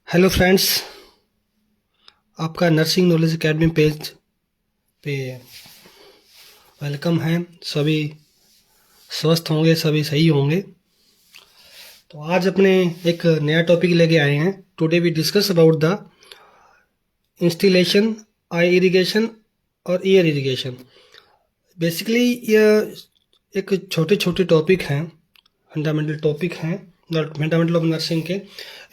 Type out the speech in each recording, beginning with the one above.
Hello friends, आपका nursing knowledge academy page पे welcome है। सभी स्वस्थ होंगे, सभी सही होंगे। तो आज अपने एक नया टॉपिक लेके आए हैं। Today we discuss about the instillation, eye irrigation और ईयर इरिगेशन। बेसिकली यह एक छोटे छोटे टॉपिक हैं, फंडामेंटल टॉपिक हैं, फंडामेंटल ऑफ नर्सिंग के।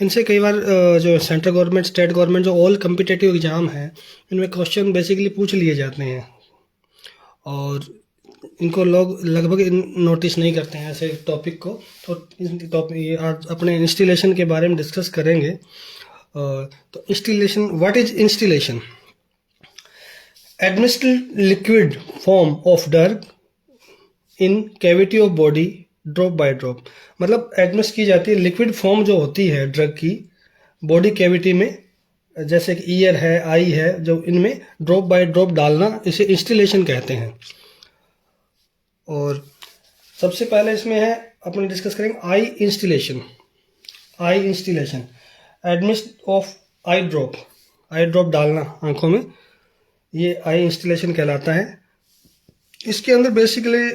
इनसे कई बार जो सेंट्रल गवर्नमेंट, स्टेट गवर्नमेंट, जो ऑल कम्पिटेटिव एग्ज़ाम हैं, इनमें क्वेश्चन बेसिकली पूछ लिए जाते हैं और इनको लोग लगभग नोटिस नहीं करते हैं ऐसे टॉपिक को। तो इस टॉपिक ये आज अपने इंस्टिलेशन के बारे में डिस्कस करेंगे। तो instillation, what is instillation? Administered liquid form of drug in cavity of body drop by drop. मतलब एडमिनिस्ट की जाती है लिक्विड फॉर्म जो होती है ड्रग की बॉडी कैविटी में, जैसे कि ईयर है, आई है, जो इनमें ड्रॉप बाय ड्रॉप डालना, इसे इंस्टिलेशन कहते हैं। और सबसे पहले इसमें है, अपन डिस्कस करेंगे eye instillation. Eye instillation, administer of eye drop डालना आंखों में, ये आई इंस्टिलेशन कहलाता है। इसके अंदर बेसिकली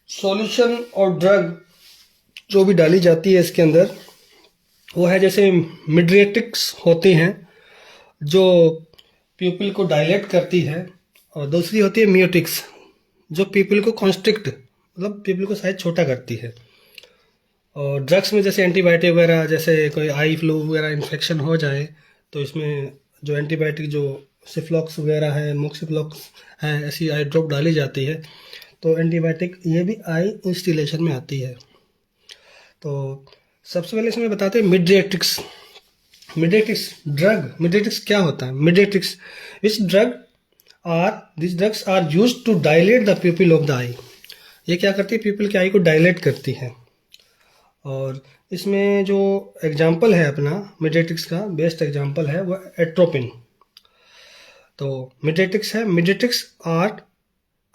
सॉल्यूशन और ड्रग जो भी डाली जाती है इसके अंदर, वो है जैसे मिड्रेटिक्स होती हैं जो प्यूपिल को डायलेट करती है, और दूसरी होती है म्यूटिक्स जो प्यूपिल को कॉन्स्ट्रिक्ट, मतलब प्यूपिल को साइज छोटा करती है। और ड्रग्स में जैसे एंटीबायोटिक वगैरह, जैसे कोई आई फ्लू वगैरह इन्फेक्शन हो जाए तो इसमें जो एंटीबायोटिक, जो सिफ्लॉक्स वगैरह है, मोक्सिफ्लॉक्स है, ऐसी आई ड्रॉप डाली जाती है। तो एंटीबायोटिक ये भी आई इंस्टिलेशन में आती है। तो सबसे पहले इसमें बताते हैं मिड्रेटिक्स। मिड्रेटिक्स क्या होता है? Mydriatics, this drugs are used to dilate the pupil of the eye. ये क्या करती है? प्यूपिल की आई को डायलेट करती है। और इसमें जो एग्जाम्पल है अपना मिड्रेटिक्स का, बेस्ट एग्जाम्पल है वो एट्रोपिन। तो मिड्रेटिक्स आर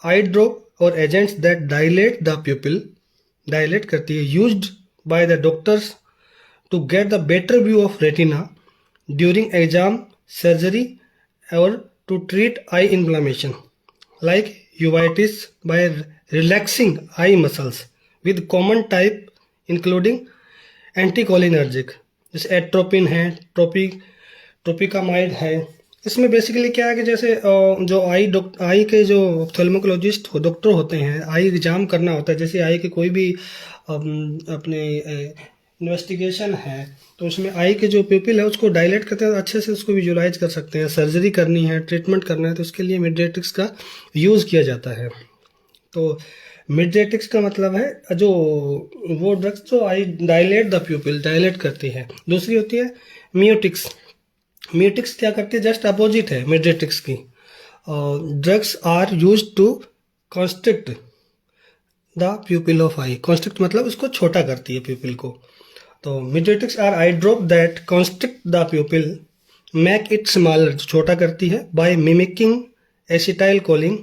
आई ड्रॉप और agents that dilate the pupil, dilate करती है, used by the doctors to get the better view of retina during exam, surgery और to treat eye inflammation like uveitis by relaxing eye muscles with common type including anticholinergic, जैसे atropine है, tropicamide है। इसमें basically क्या है कि जैसे जो आई के जो ऑप्थेल्मोलॉजिस्ट डॉक्टर होते हैं, आई एग्जाम करना होता है, जैसे आई के कोई भी अपने इन्वेस्टिगेशन है, तो उसमें आई के जो प्यूपिल है उसको डायलेट करते हैं, अच्छे से उसको विजुलाइज कर सकते हैं। सर्जरी करनी है, ट्रीटमेंट करना है, तो उसके लिए मिड्रेटिक्स का यूज़ किया जाता है। तो मिड्रेटिक्स का मतलब है जो वो ड्रग्स जो आई डायलेट द प्यूपिल, डायलेट करती है। दूसरी होती है म्यूटिक्स। म्यूटिक्स क्या करती है? जस्ट अपोजिट है मिड्रेटिक्स की। Drugs are use to constrict the pupil of eye. Constrict मतलब उसको छोटा करती है प्यूपिल को। तो mydriatics are eye drop that constrict the pupil, make it smaller, छोटा करती है, by mimicking acetyl choline,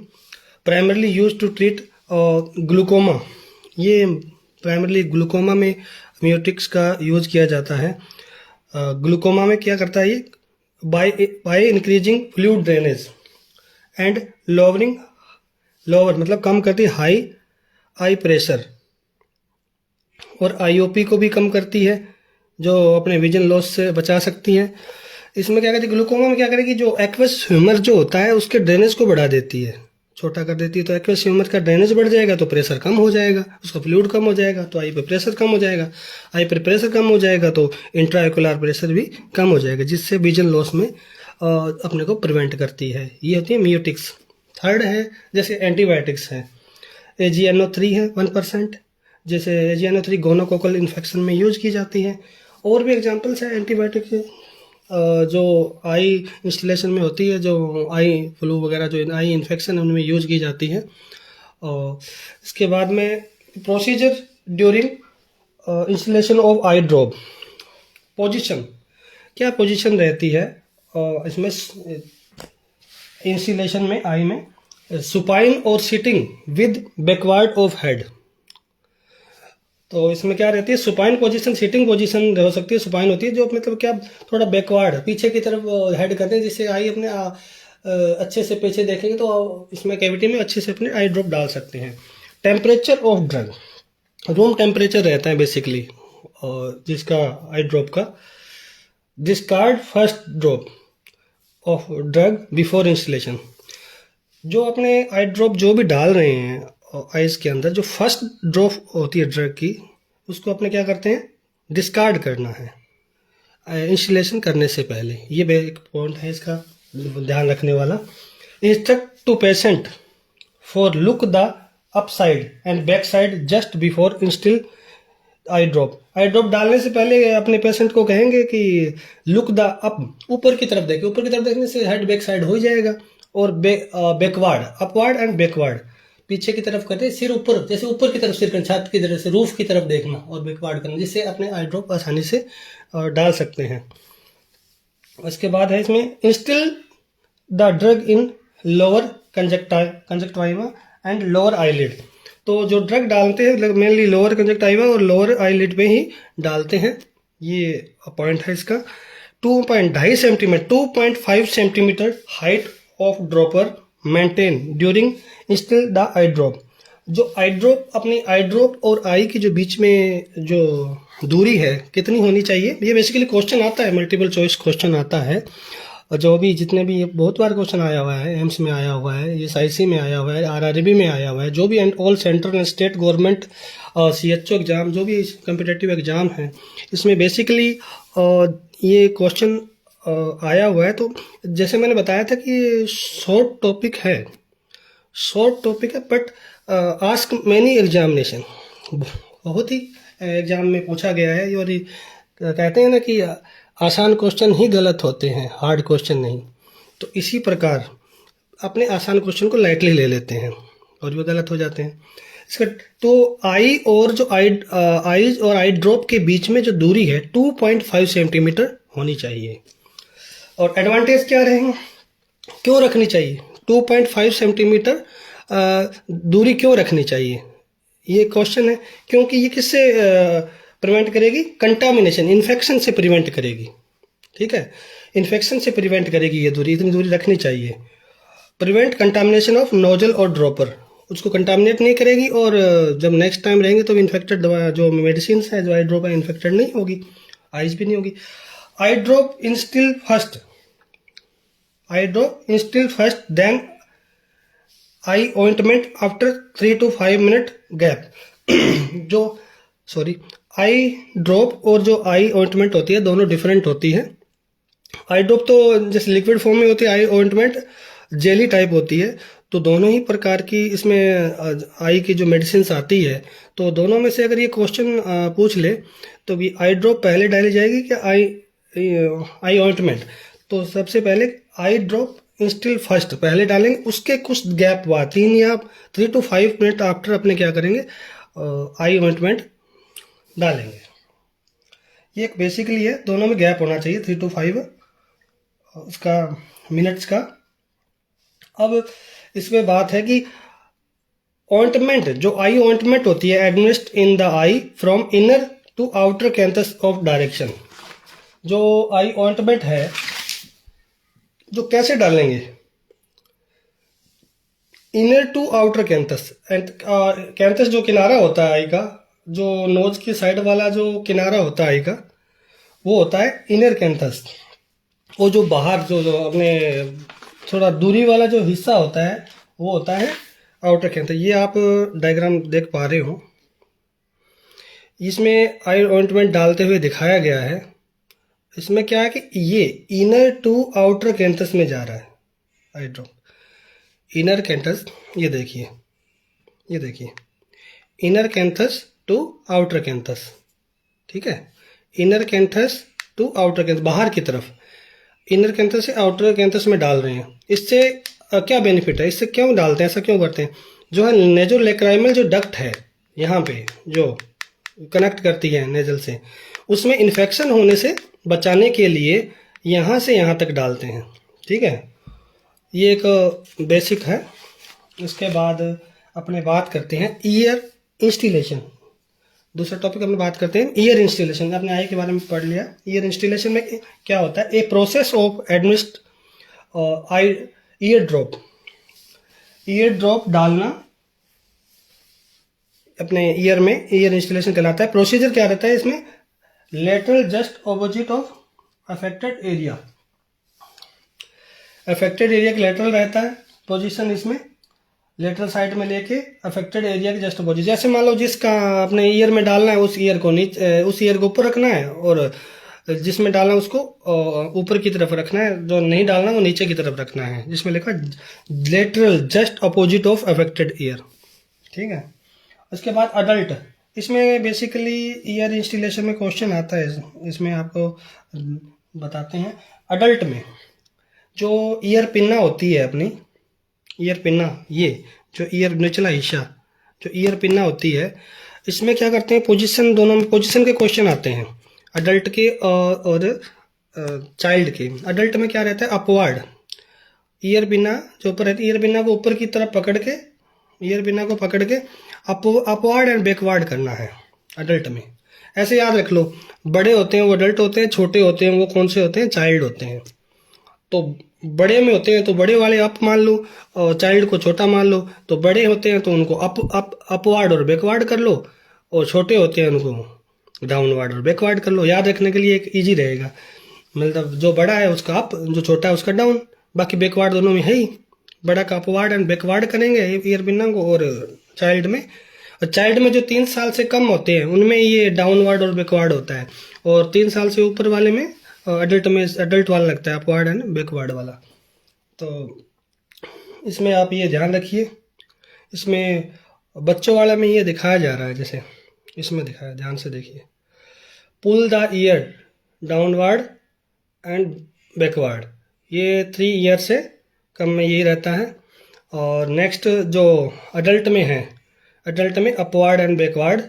primarily use to treat glaucoma. ये प्राइमरली ग्लूकोमा में म्यूटिक्स का यूज किया जाता है। ग्लूकोमा में क्या करता है ये? By increasing fluid drainage and lower मतलब कम करती है हाई आई प्रेशर, और आईओपी को भी कम करती है, जो अपने विजन लॉस से बचा सकती है। इसमें क्या करती है? ग्लूकोमा में क्या करेगी? जो एक्वस ह्यूमर जो होता है उसके ड्रेनेज को बढ़ा देती है, छोटा कर देती है। तो एक्वस ह्यूमर का ड्रेनेज बढ़ जाएगा तो प्रेशर कम हो जाएगा, उसका फ्लूइड कम हो जाएगा, तो आई पे प्रेशर कम हो जाएगा। आई पे प्रेशर कम हो जाएगा तो इंट्राएकुलर प्रेशर भी कम हो जाएगा, जिससे विजन लॉस में अपने को प्रिवेंट करती है। ये होती है म्यूटिक्स। थर्ड है जैसे एंटीबायोटिक्स है, AGNO3 है 1%, जैसे AGNO3 गोनोकोकल इन्फेक्शन में यूज की जाती है। और भी एग्जांपल्स है एंटीबायोटिक के, जो आई इंस्टिलेशन में होती है, जो आई फ्लू वगैरह, जो आई इन्फेक्शन है, उनमें यूज की जाती है। और इसके बाद में procedure during instillation of eye drop. Position, क्या पोजीशन रहती है इसमें इंस्टिलेशन में आई में? सुपाइन और sitting with backward of head. तो इसमें क्या रहती है, सुपाइन पोजीशन, सिटिंग पोजीशन हो सकती है, सुपाइन होती है, जो मतलब क्या थोड़ा बैकवर्ड पीछे की तरफ हेड करते हैं, जिससे आई अपने अच्छे से पीछे देखेंगे तो इसमें कैविटी में अच्छे से अपने आई ड्रॉप डाल सकते हैं। Temperature of drug, room temperature रहता है बेसिकली जिसका आई ड्रॉप का। Discard first drop of drug before installation, जो अपने आई ड्रॉप जो भी डाल रहे हैं आइस के अंदर, जो फर्स्ट ड्रॉप होती है ड्रग की, उसको अपने क्या करते हैं, डिस्कार्ड करना है इंस्टॉलेशन करने से पहले। ये एक पॉइंट है इसका ध्यान रखने वाला। Instruct to patient for look the upside and back side just before instil eye drop. Eye drop डालने से पहले अपने पेशेंट को कहेंगे कि लुक द अप, ऊपर की तरफ देखे, ऊपर की तरफ देखने से हेड बैक साइड हो ही जाएगा। और बैकवर्ड, अपवर्ड एंड बैकवर्ड, पीछे की तरफ करते सिर ऊपर, जैसे ऊपर की तरफ सिर छात की तरफ से रूफ की तरफ देखना, और बैकवर्ड करना, जिससे अपने आई ड्रॉप आसानी से डाल सकते हैं। उसके बाद है इसमें instil the drug in lower conjunctiva and lower eyelid. तो जो ड्रग डालते हैं मेनली लोअर कंजक्टिवा और लोअर आईलिड पे ही डालते हैं, ये पॉइंट है इसका। 2.5 centimetre 2.5 centimetre height of dropper maintain during instil the I drop. जो आई ड्रॉप, अपनी आई ड्रॉप और आई के जो बीच में जो दूरी है कितनी होनी चाहिए, ये बेसिकली क्वेश्चन आता है, मल्टीपल चॉइस क्वेश्चन आता है। और जो भी जितने भी, बहुत बार क्वेश्चन आया हुआ है, एम्स में आया हुआ है, ये SIC में आया हुआ है, RRB में आया हुआ है, जो भी all central and state government CHO exam, जो भी कम्पिटेटिव एग्जाम है, इसमें बेसिकली ये क्वेश्चन आया हुआ है। तो जैसे मैंने बताया था कि ये शॉर्ट टॉपिक है, बट आस्क मैनी एग्जामिनेशन, बहुत ही एग्जाम में पूछा गया है। और कहते हैं ना कि आसान क्वेश्चन ही गलत होते हैं, हार्ड क्वेश्चन नहीं। तो इसी प्रकार अपने आसान क्वेश्चन को लाइटली ले लेते हैं और वो गलत हो जाते हैं। इसका तो आई और जो आईज और आई ड्रॉप के बीच में जो दूरी है 2.5 सेंटीमीटर होनी चाहिए। और एडवांटेज क्या रहेंगे, क्यों रखनी चाहिए 2.5 सेंटीमीटर दूरी क्यों रखनी चाहिए, ये क्वेश्चन है। क्योंकि ये किससे प्रिवेंट करेगी, कंटामिनेशन, इन्फेक्शन से प्रिवेंट करेगी। ठीक है, इन्फेक्शन से प्रिवेंट करेगी ये दूरी, इतनी दूरी रखनी चाहिए। प्रिवेंट कंटामिनेशन ऑफ नोजल और ड्रॉपर, उसको कंटामिनेट नहीं करेगी, और जब नेक्स्ट टाइम रहेंगे तो इन्फेक्टेड दवा, जो मेडिसिन है, जो आई ड्रॉप है, इन्फेक्टेड नहीं होगी, आइज भी नहीं होगी। Eye drop instil first then eye ointment after 3 to 5 minute gap. जो आई ड्रॉप और जो आई ऑइंटमेंट होती है दोनों डिफरेंट होती है। आई ड्रॉप तो जैसे लिक्विड फॉर्म में होती है, आई ऑइंटमेंट जेली टाइप होती है। तो दोनों ही प्रकार की इसमें आई की जो मेडिसिन आती है, तो दोनों में से अगर ये क्वेश्चन पूछ ले तो भी आई ड्रॉप पहले डाली जाएगी क्या आई ऑइंटमेंट, तो सबसे पहले आई ड्रॉप इंस्टिल फर्स्ट पहले डालेंगे, उसके कुछ गैप बाद 3 to 5 मिनट आफ्टर अपने क्या करेंगे, आई ऑइंटमेंट डालेंगे। ये एक बेसिकली है, दोनों में गैप होना चाहिए 3 to 5 उसका मिनट्स का। अब इसमें बात है कि ऑइंटमेंट, जो आई ऑइंटमेंट होती है, administrate in the eye from inner to outer canthus of direction. जो आई ऑइंटमेंट है जो कैसे डालेंगे, inner to outer canthus, and canthus जो किनारा होता है आई का, जो नोज की साइड वाला जो किनारा होता है आई का, वो होता है इनर कैंथस। वो जो बाहर जो अपने थोड़ा दूरी वाला जो हिस्सा होता है वो होता है आउटर कैंथस। ये आप डायग्राम देख पा रहे हो, इसमें आई ऑइंटमेंट डालते हुए दिखाया गया है। इसमें क्या है कि ये इनर टू आउटर कैंथस में जा रहा है आई ड्रॉप, इनर कैंथस, ये देखिए inner canthus to outer canthus. ठीक है, inner canthus to outer canthus, बाहर की तरफ, इनर कैंथस से आउटर कैंथस में डाल रहे हैं। इससे क्या बेनिफिट है, इससे क्यों डालते हैं, ऐसा क्यों करते हैं, जो है नेजोलेक्राइमल जो डक्ट है यहाँ पे जो कनेक्ट करती है नेजल से, उसमें इन्फेक्शन होने से बचाने के लिए यहाँ से यहाँ तक डालते हैं। ठीक है, ये एक बेसिक है। इसके बाद अपने बात करते हैं ईयर इंस्टिलेशन। दूसरा टॉपिक हम बात करते हैं ईयर इंस्टॉलेशन। आपने आई के बारे में पढ़ लिया। ईयर इंस्टॉलेशन में क्या होता है? A process of administer eye ear drop डालना अपने ईयर में ईयर इंस्टॉलेशन कहलाता है। प्रोसीजर क्या रहता है इसमें? Lateral just opposite of affected area. Affected area का लेटरल रहता है पोजीशन, इसमें लेटरल साइड में लेके अफेक्टेड एरिया के जस्ट अपोजिट। जैसे मान लो जिसका अपने ईयर में डालना है उस ईयर को नीचे, उस ईयर को ऊपर रखना है, और जिसमें डालना है उसको ऊपर की तरफ रखना है, जो नहीं डालना वो नीचे की तरफ रखना है, जिसमें लिखा lateral just opposite of affected year. ठीक है। उसके बाद अडल्ट, इसमें बेसिकली ईयर इंस्टॉलेशन में क्वेश्चन आता है, इसमें आपको बताते हैं। अडल्ट में जो ईयर पिन्ना होती है अपनी, ईयर पिन्ना, ये जो ईयर निचला हिस्सा जो ईयर पिन्ना होती है, इसमें क्या करते हैं? पोजीशन, दोनों में पोजीशन के क्वेश्चन आते हैं, अडल्ट के और चाइल्ड के। अडल्ट में क्या रहता है? अपवर्ड ईयर पिन्ना जो ऊपर रहती है, ईयर पिन्ना को ऊपर की तरफ पकड़ के, ईयर पिन्ना को पकड़ के अपवर्ड एंड बैकवर्ड करना है अडल्ट में। ऐसे याद रख लो, बड़े होते हैं वो अडल्ट होते हैं, छोटे होते हैं वो कौन से होते हैं? चाइल्ड होते हैं। तो बड़े में होते हैं तो बड़े वाले अप मान लो, और चाइल्ड को छोटा मान लो। तो बड़े होते हैं तो उनको अपवर्ड और बैकवर्ड कर लो, और छोटे होते हैं उनको डाउनवर्ड और बैकवर्ड कर लो। याद रखने के लिए एक इजी रहेगा, मतलब जो बड़ा है उसका अप, जो छोटा है उसका डाउन, बाकी बैकवर्ड दोनों में है ही। बड़ा का अपवर्ड एंड बैकवर्ड करेंगे ईयर पिन्ना को, और चाइल्ड में, और चाइल्ड में जो 3 साल से कम होते हैं उनमें ये डाउनवर्ड और बैकवर्ड होता है, और 3 साल से ऊपर वाले में अडल्ट में अडल्ट वाला लगता है, अपवर्ड एंड बैकवर्ड वाला। तो इसमें आप ये ध्यान रखिए। इसमें बच्चों वाला में ये दिखाया जा रहा है, जैसे इसमें दिखाया, ध्यान से देखिए। Pull the ear downward and backward, ये 3 ईयर से कम में यही रहता है। और नेक्स्ट जो अडल्ट में है, अडल्ट में अपवर्ड एंड बैकवर्ड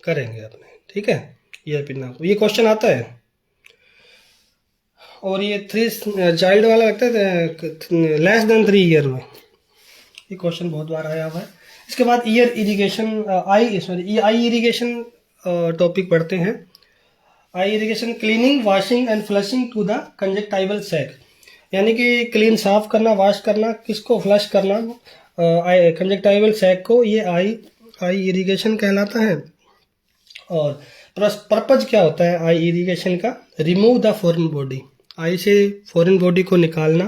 करेंगे अपने। ठीक है, ईयर पिन्ना को ये क्वेश्चन आता है। और ये 3 चाइल्ड वाला लगता है लेस देन 3 ईयर में, ये क्वेश्चन बहुत बार आया हुआ है। इसके बाद ear irrigation, eye irrigation topic पढ़ते हैं। Eye irrigation, cleaning, washing and flushing to the conjunctival sac, यानी कि क्लीन साफ करना, वॉश करना, किसको फ्लश करना, कंजक्टाइवल सैक को, ये आई इरिगेशन कहलाता है। और पर्पज क्या होता है आई इरिगेशन का? रिमूव द फॉरेन बॉडी, आई से फॉरेन बॉडी को निकालना,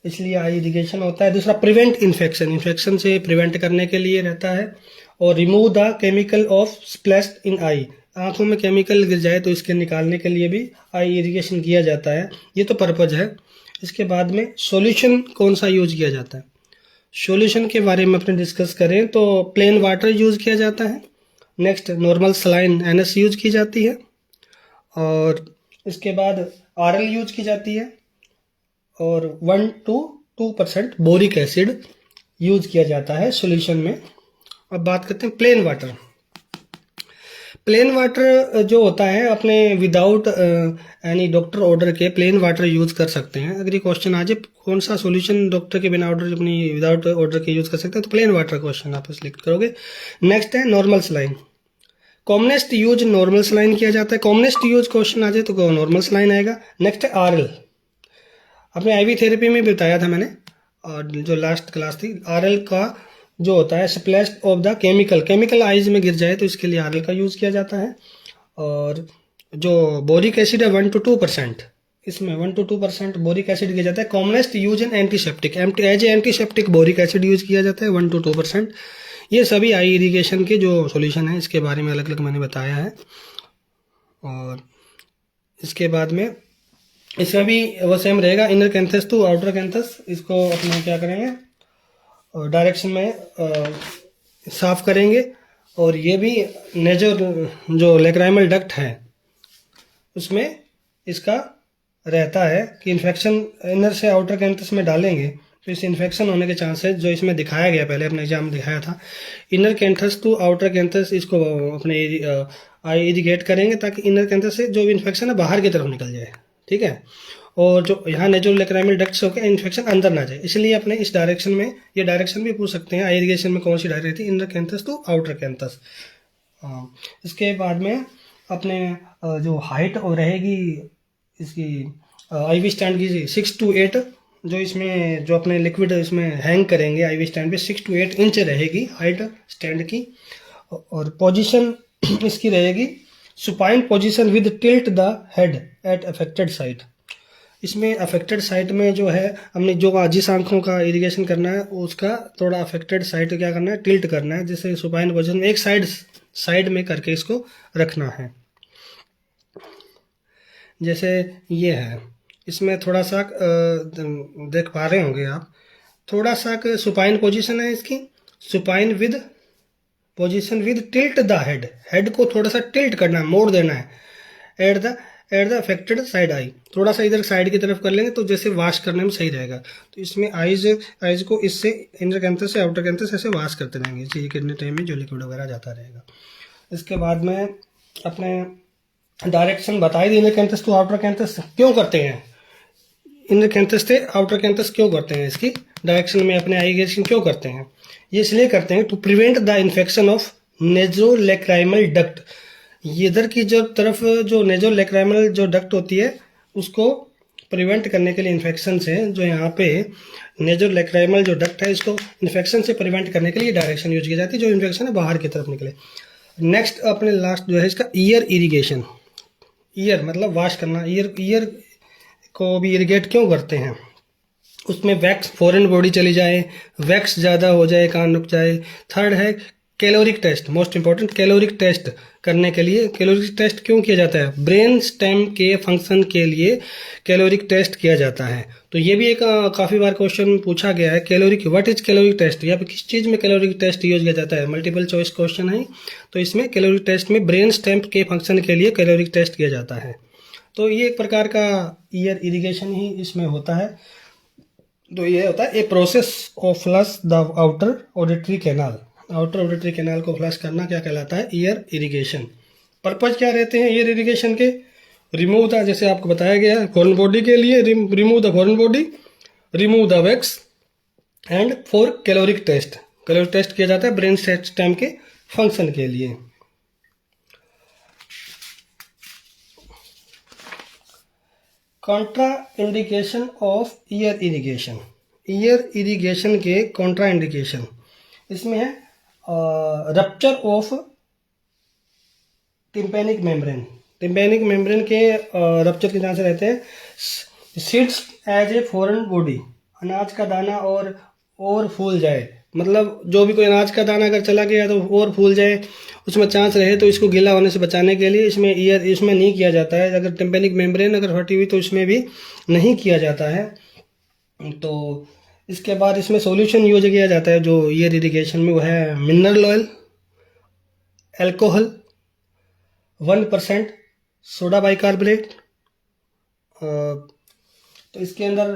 इसलिए आई इरिगेशन होता है। दूसरा प्रिवेंट इन्फेक्शन, इन्फेक्शन से प्रिवेंट करने के लिए रहता है। और remove the chemical of splashed in eye, आंखों में केमिकल गिर जाए तो इसके निकालने के लिए भी आई इरिगेशन किया जाता है। ये तो पर्पज है। इसके बाद में सॉल्यूशन कौन सा यूज किया जाता है? सॉल्यूशन के बारे में अपने डिस्कस करें तो प्लेन वाटर यूज किया जाता है। Next normal saline NS use की जाती है, और इसके बाद RL यूज की जाती है, और 1 to 2% बोरिक एसिड यूज किया जाता है सॉल्यूशन में। अब बात करते हैं प्लेन वाटर। प्लेन वाटर जो होता है अपने विदाउट एनी डॉक्टर ऑर्डर के प्लेन वाटर यूज कर सकते हैं। अगर ये क्वेश्चन आ जाए कौन सा सॉल्यूशन डॉक्टर के बिना ऑर्डर अपनी विदाउट ऑर्डर के यूज कर सकते हैं, तो प्लेन वाटर क्वेश्चन आप सिलेक्ट करोगे। नेक्स्ट है normal saline. Commonest use normal saline किया जाता है। कॉमनेस्ट यूज क्वेश्चन आ जाए तो नॉर्मल सलाइन आएगा। नेक्स्ट है RL। अपने IV थेरेपी में बताया था मैंने, और जो लास्ट क्लास थी, RL का जो होता है splashed of the chemical eyes में गिर जाए तो इसके लिए RL का यूज़ किया जाता है। और जो बोरिक एसिड है 1 to 2%, इसमें 1 to 2% बोरिक एसिड किया जाता है। Commonest use in antiseptic, as a antiseptic boric acid use किया जाता है 1 to 2%। ये सभी आई इरिगेशन के जो सॉल्यूशन है इसके बारे में अलग अलग मैंने बताया है। और इसके बाद में इसमें भी वो सेम रहेगा, inner canthus to outer canthus. इसको अपने क्या करेंगे, डायरेक्शन में साफ करेंगे। और ये भी नेजर जो लेक्राइमल डक्ट है उसमें इसका रहता है कि इन्फेक्शन इनर से आउटर कैंथस में डालेंगे तो इस इन्फेक्शन होने के चांसेस, जो इसमें दिखाया गया पहले अपने एग्जाम में दिखाया था, inner canthus to outer canthus, इसको अपने आई इरिगेट करेंगे ताकि इनर कैंथस से जो भी इन्फेक्शन है बाहर की तरफ निकल जाए। ठीक है, और जो यहाँ नेचुरल लेक्राइमल डक्ट्स होकर इन्फेक्शन अंदर ना जाए, इसलिए अपने इस डायरेक्शन में, ये डायरेक्शन भी पूछ सकते हैं आई इरिगेशन में कौन सी डायरेक्शन थी, inner canthus to outer canthus. इसके बाद में अपने जो हाइट और रहेगी इसकी आईवी स्टैंड की 6 to 8, जो इसमें जो अपने लिक्विड इसमें हैंग करेंगे आईवी स्टैंड पे 6 to 8 इंच रहेगी हाइट स्टैंड की। और पोजीशन इसकी रहेगी supine position with tilt the head at affected site. इसमें अफेक्टेड साइट में जो है हमने जो जिस आंखों का इरिगेशन करना है उसका थोड़ा अफेक्टेड साइट क्या करना है, टिल्ट करना है, जैसे सुपाइन पोजीशन में एक साइड में करके इसको रखना है। जैसे ये है, इसमें थोड़ा सा देख पा रहे होंगे आप, थोड़ा सा सुपाइन पोजीशन है इसकी, supine with position with tilt the head को थोड़ा सा टिल्ट करना है, मोड़ देना है at the affected side I, थोड़ा सा इधर साइड की तरफ कर लेंगे तो जैसे वॉश करने में सही रहेगा। तो इसमें आइज को इससे इनर कैंथस से आउटर कैंथस ऐसे वॉश करते रहेंगे चीज करने टाइम में जो लिक्विड वगैरह जाता रहेगा। इसके बाद में अपने डायरेक्शन बताई दी, inner canthus to outer canthus क्यों करते हैं, इनर कैंथस से आउटर कैंथस क्यों करते हैं, इसकी डायरेक्शन में अपने आइगेशन क्यों करते हैं, ये इसलिए करते हैं to prevent the infection of nasolacrimal duct. ये इधर की जो तरफ जो नेज़ोलैक्राइमल जो डक्ट होती है उसको प्रिवेंट करने के लिए इन्फेक्शन से, जो यहाँ पे नेज़ोलैक्राइमल जो डक्ट है इसको इन्फेक्शन से प्रिवेंट करने के लिए डायरेक्शन यूज की जाती है, जो इन्फेक्शन है बाहर की तरफ निकले। नेक्स्ट अपने लास्ट जो है इसका ईयर इरिगेशन। ईयर मतलब वॉश करना, ईयर को भी इरिगेट क्यों करते हैं, उसमें वैक्स फॉरेन बॉडी चली जाए, वैक्स ज़्यादा हो जाए, कान रुक जाए। थर्ड है caloric test, most important caloric test करने के लिए। कैलोरिक टेस्ट क्यों किया जाता है, ब्रेन स्टेम के फंक्शन के लिए कैलोरिक टेस्ट किया जाता है। तो ये भी एक काफ़ी बार क्वेश्चन पूछा गया है, caloric what is caloric test, या फिर किस चीज़ में कैलोरिक टेस्ट यूज किया जाता है, मल्टीपल चॉइस क्वेश्चन है। तो इसमें कैलोरिक टेस्ट में ब्रेन स्टेम के फंक्शन के लिए कैलोरिक टेस्ट किया जाता है। तो ये एक प्रकार का ईयर इरिगेशन ही इसमें होता है। तो ये होता है a process of flush the outer auditory canal. Outer auditory canal को फ्लश करना क्या कहलाता है, ईयर इरिगेशन। पर्पज क्या रहते हैं ईयर इरिगेशन के, रिमूव द, जैसे आपको बताया गया है फॉरेन बॉडी के लिए remove the foreign body, remove the wax and for caloric test. Caloric test किया जाता है ब्रेन स्टेम के फंक्शन के लिए। Contraindication of ear irrigation. Ear irrigation के कॉन्ट्रा इंडिकेशन इसमें है rupture of tympanic membrane. Tympanic membrane के रप्चर के चांस रहते हैं। Seeds as a foreign body, अनाज का दाना और फूल जाए, मतलब जो भी कोई अनाज का दाना अगर चला गया तो और फूल जाए, उसमें चांस रहे, तो इसको गीला होने से बचाने के लिए इसमें नहीं किया जाता है। अगर टिम्पैनिक मेम्ब्रेन अगर फटी हुई तो इसमें भी नहीं किया जाता है। तो इसके बाद इसमें सॉल्यूशन यूज किया जाता है जो ईयर इरिगेशन में, वो है mineral oil, alcohol, 1% soda bicarbonate. तो इसके अंदर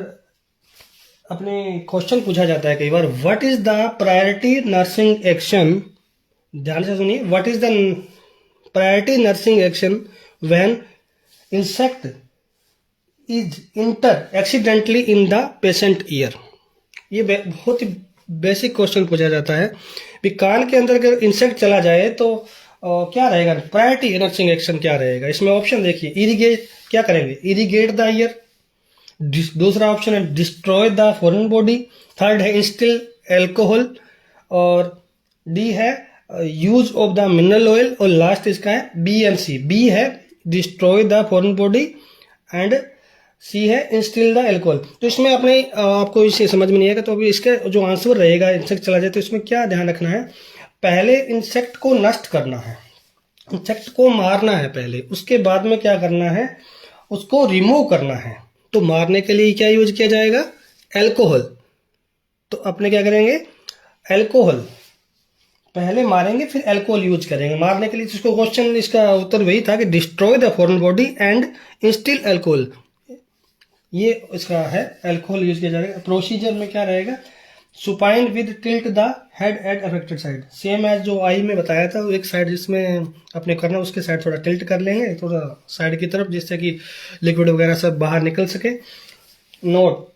अपने क्वेश्चन पूछा जाता है कई बार, what is the priority nursing action, ध्यान से सुनिए, what is the priority nursing action when insect is enter accidentally in the patient ear. ये बहुत ही बेसिक क्वेश्चन पूछा जाता है भी कान के अंदर अगर इंसेक्ट चला जाए तो क्या रहेगा, प्रायोरिटी नर्सिंग एक्शन क्या रहेगा। इसमें ऑप्शन देखिए, इरिगेट क्या करेंगे, इरिगेट द ईयर, दूसरा ऑप्शन है destroy the foreign body, third है इंस्टिल एल्कोहल, और डी है use of the mineral oil, और लास्ट इसका है बी एंड सी। बी है destroy the foreign body and C है इंस्टिल द एल्कोहल। तो इसमें अपने आपको इसे समझ में नहीं आएगा तो अभी इसका जो आंसर रहेगा, इंसेक्ट चला जाए तो इसमें क्या ध्यान रखना है, पहले इंसेक्ट को नष्ट करना है, इंसेक्ट को मारना है पहले, उसके बाद में क्या करना है, उसको रिमूव करना है। तो मारने के लिए क्या यूज किया जाएगा, एल्कोहल। तो अपने क्या करेंगे, एल्कोहल पहले मारेंगे फिर एल्कोहल यूज करेंगे मारने के लिए। इसको क्वेश्चन इसका उत्तर वही था कि destroy the foreign body and instil alcohol, ये इसका है, एल्कोहल यूज किया जाएगा। प्रोसीजर में क्या रहेगा, supine with tilt the head at affected side, same as जो आई में बताया था, एक साइड जिसमें अपने करना उसके साइड थोड़ा टिल्ट कर लेंगे थोड़ा साइड की तरफ, जिससे कि लिक्विड वगैरह सब बाहर निकल सके। नोट,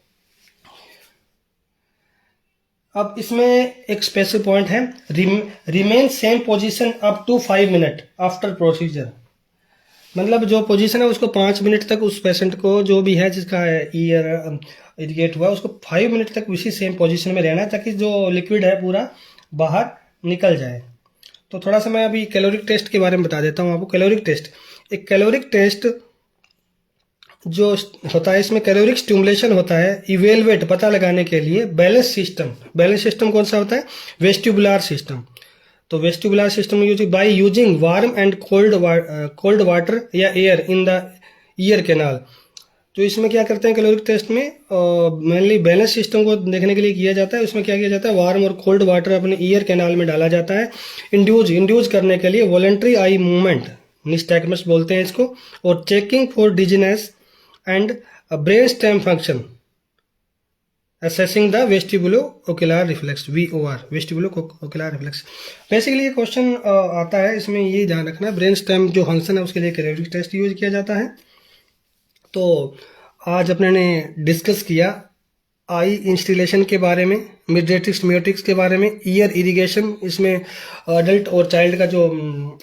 अब इसमें एक स्पेशल पॉइंट है, remain same position up to 5 minute after procedure. मतलब जो पोजीशन है उसको 5 मिनट तक उस पेशेंट को, जो भी है जिसका ईयर इरिगेट हुआ, उसको 5 मिनट तक उसी सेम पोजीशन में रहना है, ताकि जो लिक्विड है पूरा बाहर निकल जाए। तो थोड़ा सा मैं अभी कैलोरिक टेस्ट के बारे में बता देता हूँ आपको। कैलोरिक टेस्ट, एक कैलोरिक टेस्ट जो होता है, इसमें कैलोरिक स्टिमुलेशन होता है इवेलुएट पता लगाने के लिए बैलेंस सिस्टम। बैलेंस सिस्टम कौन सा होता है? Vestibular system. तो vestibular system use by using warm and cold water या air in the ear canal. तो इसमें क्या करते हैं कैलोरिक टेस्ट में, मेनली बैलेंस सिस्टम को देखने के लिए किया जाता है। उसमें क्या किया जाता है, वार्म और कोल्ड वाटर अपने ईयर कैनाल में डाला जाता है इंड्यूज करने के लिए वॉलंटरी आई मूवमेंट, निस्टैग्मस बोलते हैं इसको, और checking for dizziness and brain stem function, assessing the vestibulo ocular reflex, VOR, vestibulo ocular reflex. Basically ये क्वेश्चन आता है, इसमें ये ध्यान रखना है, ब्रेन स्टेम जो फंक्शन है उसके लिए कैलोरिक टेस्ट यूज किया जाता है। तो आज अपने ने डिस्कस किया आई इंस्टिलेशन के बारे में, मिडरेटिक्स म्योटिक्स के बारे में, ईयर इरिगेशन, इसमें अडल्ट और चाइल्ड का जो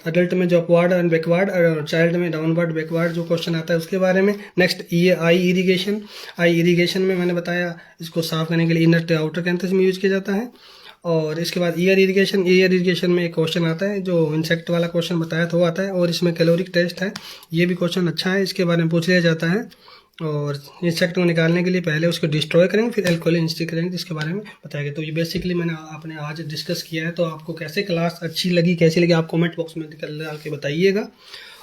अडल्ट में जो अपवर्ड एंड बैकवर्ड और चाइल्ड में डाउनवर्ड बैकवर्ड जो क्वेश्चन आता है उसके बारे में। नेक्स्ट ये आई इरिगेशन में मैंने बताया इसको साफ करने के लिए इनर टू आउटर कैंथस में यूज किया जाता है। और इसके बाद ईयर इरिगेशन में एक क्वेश्चन आता है जो इंसेक्ट वाला क्वेश्चन बताया था वो आता है, और इसमें कैलोरिक टेस्ट है, ये भी क्वेश्चन अच्छा है, इसके बारे में पूछ लिया जाता है। और इंसेक्ट को निकालने के लिए पहले उसको डिस्ट्रॉय करेंगे, फिर अल्कोहल इंस्टिक करेंगे, जिसके बारे में बताया गया। तो ये बेसिकली मैंने आपने आज डिस्कस किया है। तो आपको कैसे क्लास अच्छी लगी, कैसी लगी, आप कमेंट बॉक्स में डाल के बताइएगा।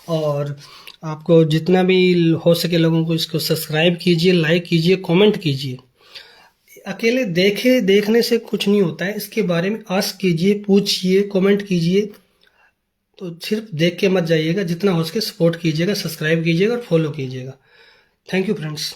और आपको जितना भी हो सके लोगों को इसको सब्सक्राइब कीजिए, लाइक कीजिए, कमेंट कीजिए। अकेले देखने से कुछ नहीं होता है, इसके बारे में आस्क कीजिए, पूछिए, कमेंट कीजिए। तो सिर्फ देख के मत जाइएगा, जितना हो सके सपोर्ट कीजिएगा, सब्सक्राइब कीजिएगा और फॉलो कीजिएगा। Thank you friends.